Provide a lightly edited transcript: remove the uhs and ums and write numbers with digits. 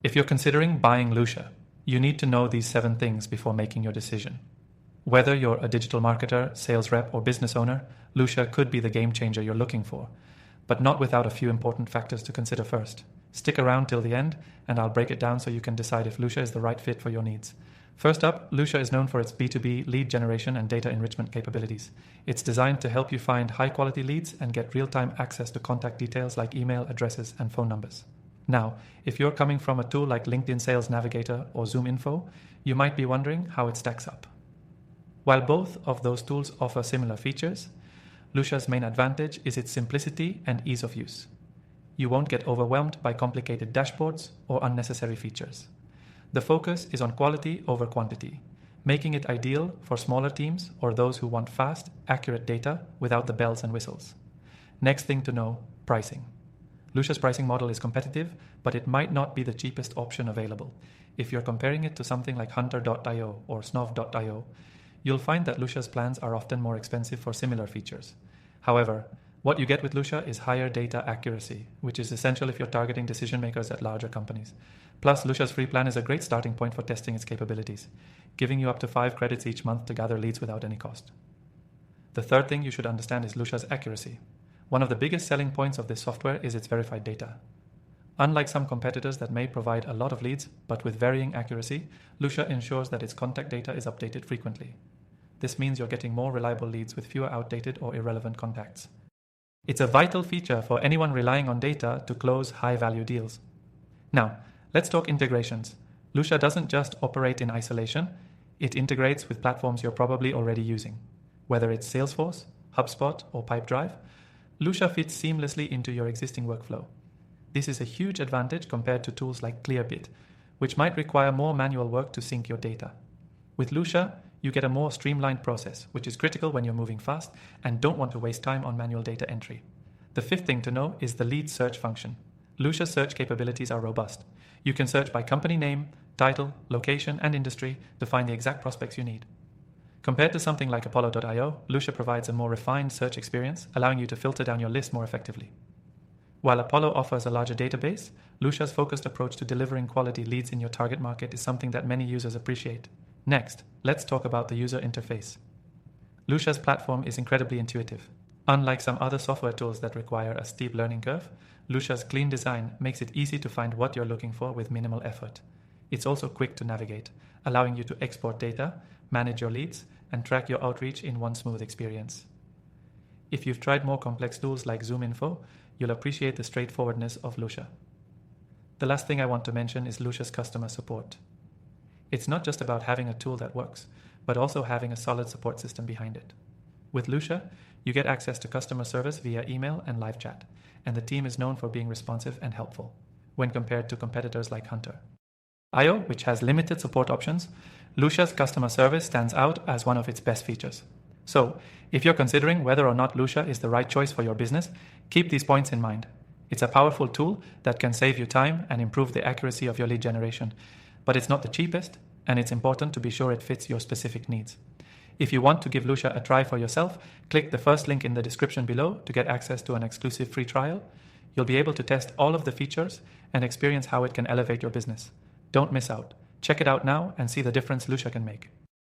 If you're considering buying Lucia, you need to know these 7 things before making your decision. Whether you're a digital marketer, sales rep, or business owner, Lucia could be the game changer you're looking for, but not without a few important factors to consider first. Stick around till the end, and I'll break it down so you can decide if Lucia is the right fit for your needs. First up, Lucia is known for its B2B lead generation and data enrichment capabilities. It's designed to help you find high-quality leads and get real-time access to contact details like email addresses and phone numbers. Now, if you're coming from a tool like LinkedIn Sales Navigator or Zoom Info, you might be wondering how it stacks up. While both of those tools offer similar features, Lucia's main advantage is its simplicity and ease of use. You won't get overwhelmed by complicated dashboards or unnecessary features. The focus is on quality over quantity, making it ideal for smaller teams or those who want fast, accurate data without the bells and whistles. Next thing to know, pricing. Lucia's pricing model is competitive, but it might not be the cheapest option available. If you're comparing it to something like Hunter.io or Snov.io, you'll find that Lucia's plans are often more expensive for similar features. However, what you get with Lucia is higher data accuracy, which is essential if you're targeting decision makers at larger companies. Plus, Lucia's free plan is a great starting point for testing its capabilities, giving you up to 5 credits each month to gather leads without any cost. The third thing you should understand is Lucia's accuracy. One of the biggest selling points of this software is its verified data. Unlike some competitors that may provide a lot of leads, but with varying accuracy, Lucia ensures that its contact data is updated frequently. This means you're getting more reliable leads with fewer outdated or irrelevant contacts. It's a vital feature for anyone relying on data to close high-value deals. Now, let's talk integrations. Lucia doesn't just operate in isolation, it integrates with platforms you're probably already using. Whether it's Salesforce, HubSpot, or Pipedrive, Lucia fits seamlessly into your existing workflow. This is a huge advantage compared to tools like Clearbit, which might require more manual work to sync your data. With Lucia, you get a more streamlined process, which is critical when you're moving fast and don't want to waste time on manual data entry. The fifth thing to know is the lead search function. Lucia's search capabilities are robust. You can search by company name, title, location, and industry to find the exact prospects you need. Compared to something like Apollo.io, Lucia provides a more refined search experience, allowing you to filter down your list more effectively. While Apollo offers a larger database, Lucia's focused approach to delivering quality leads in your target market is something that many users appreciate. Next, let's talk about the user interface. Lucia's platform is incredibly intuitive. Unlike some other software tools that require a steep learning curve, Lucia's clean design makes it easy to find what you're looking for with minimal effort. It's also quick to navigate, allowing you to export data, manage your leads, and track your outreach in one smooth experience. If you've tried more complex tools like Zoom Info, you'll appreciate the straightforwardness of Lucia. The last thing I want to mention is Lucia's customer support. It's not just about having a tool that works, but also having a solid support system behind it. With Lucia, you get access to customer service via email and live chat, and the team is known for being responsive and helpful, when compared to competitors like Hunter.io, which has limited support options. Lucia's customer service stands out as one of its best features. So, if you're considering whether or not Lucia is the right choice for your business, keep these points in mind. It's a powerful tool that can save you time and improve the accuracy of your lead generation, but it's not the cheapest, and it's important to be sure it fits your specific needs. If you want to give Lucia a try for yourself, click the first link in the description below to get access to an exclusive free trial. You'll be able to test all of the features and experience how it can elevate your business. Don't miss out. Check it out now and see the difference Lucia can make.